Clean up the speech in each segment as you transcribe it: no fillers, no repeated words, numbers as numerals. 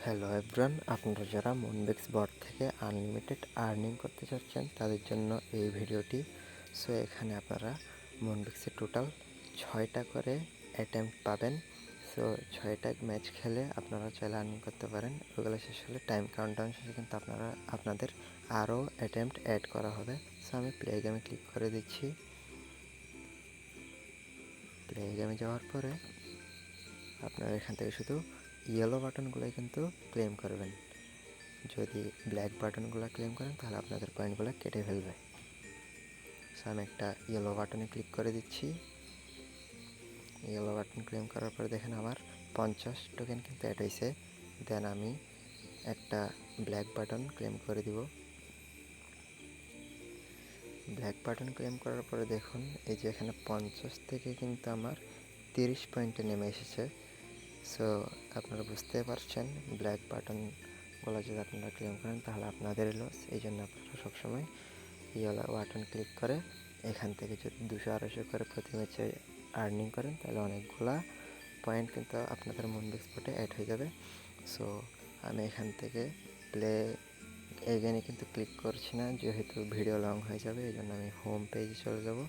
Hello everyone, আপনারা যারা Moonbix বট থেকে আনলিমিটেড আর্নিং করতে চাচ্ছেন তাদের জন্য এই ভিডিওটি। সো এখানে আপনারা মুনবিক্সে টোটাল 6টা করে অ্যাটেম্প্ট পাবেন। সো 6টা ম্যাচ খেলে আপনারা চাইলে আর্নিং করতে পারেন। ওগুলো শেষ হলে টাইম কাউন্টডাউন শেষে কিন্তু আপনাদের আরও অ্যাটেম্প্ট অ্যাড করা হবে। সো আমি প্লে গেমে ক্লিক করে দিচ্ছি। প্লে গেমে যাওয়ার পরে আপনারা এখান থেকে শুধু ইয়েলো বাটনগুলোই কিন্তু ক্লেম করবেন। যদি ব্ল্যাক বাটনগুলো ক্লেম করেন তাহলে আপনাদের পয়েন্টগুলো কেটে ফেলবে। সো আমি একটা ইয়েলো বাটনে ক্লিক করে দিচ্ছি। ইয়েলো বাটন ক্লেম করার পরে দেখেন আমার 50 টোকেন কিন্তু অ্যাড হয়েছে। দেন আমি একটা ব্ল্যাক বাটন ক্লেম করে দিব। ব্ল্যাক বাটন ক্লেম করার পরে দেখুন এই যে এখানে 50 থেকে কিন্তু আমার 30 পয়েন্টে নেমে এসেছে। সো আপনারা বুঝতে পারছেন ব্ল্যাক বাটনগুলো যদি আপনারা ক্লেম করেন তাহলে আপনাদের লস। এই জন্য আপনারা সবসময় ইয়েলো বাটন ক্লিক করে এখান থেকে যদি 200-250 করে প্রতি ম্যাচে আর্নিং করেন তাহলে অনেকগুলা পয়েন্ট কিন্তু আপনাদের মুনবিক্স বটে অ্যাড হয়ে যাবে। সো আমি এখান থেকে প্লে এগেনে কিন্তু ক্লিক করছি না, যেহেতু ভিডিও লং হয়ে যাবে। এই জন্য আমি হোম পেজে চলে যাব।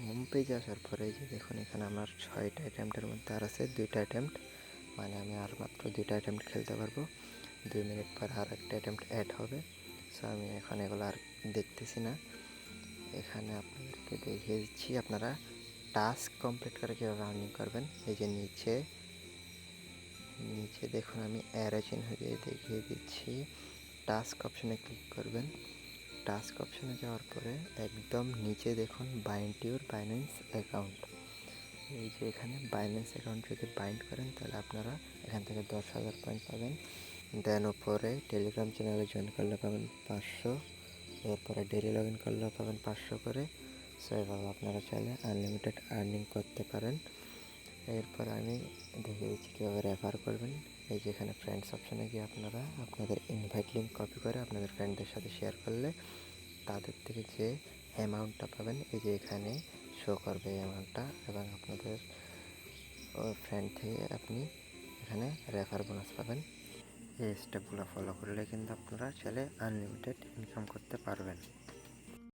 হোম পেজে আসার পরে যে দেখুন এখানে আমার 6টা অ্যাটেম্প্টের মধ্যে আর আছে 2টা অ্যাটেম্প্ট, মানে আমি আর মাত্র 2টা অ্যাটেম্প্ট খেলতে পারবো। 2 মিনিট পর আর একটা অ্যাটেম্প্ট অ্যাড হবে। সো আমি এখন এগুলো আর দেখতেছি না। এখানে আপনাদেরকে দেখিয়ে দিচ্ছি আপনারা টাস্ক কমপ্লিট করে কীভাবে আর্নিং করবেন। এই যে নিচে দেখুন আমি অ্যারো চিহ্ন দিয়ে দেখিয়ে দিচ্ছি। টাস্ক অপশনে ক্লিক করবেন। টাস্ক অপশনে যাওয়ার পরে একদম নিচে দেখুন বাইন্ড ইউর বাইন্যান্স অ্যাকাউন্ট। এই যে এখানে বাইন্যান্স অ্যাকাউন্ট যদি বাইন্ড করেন তাহলে আপনারা এখান থেকে 10,000 পয়েন্ট পাবেন। দেন ওপরে টেলিগ্রাম চ্যানেলে জয়েন করলে পাবেন 500, এরপরে ডেইলি লগ ইন করলেও পাবেন 500 করে। সো এভাবে আপনারা চাইলে আনলিমিটেড আর্নিং করতে পারেন। এরপর আমি দেখিয়ে দিচ্ছি কীভাবে রেফার করবেন। এই যে এখানে ফ্রেন্ডস অপশানে গিয়ে আপনারা আপনাদের ইনভাইট লিঙ্ক কপি করে আপনাদের ফ্রেন্ডদের সাথে শেয়ার করলে তাদের থেকে যে অ্যামাউন্টটা পাবেন এই যে এখানে শো করবে এই অ্যামাউন্টটা, এবং আপনাদের ফ্রেন্ড থেকে আপনি এখানে রেফার বোনাস পাবেন। এই স্টেপগুলো ফলো করলে কিন্তু আপনারা চাইলে আনলিমিটেড ইনকাম করতে পারবেন।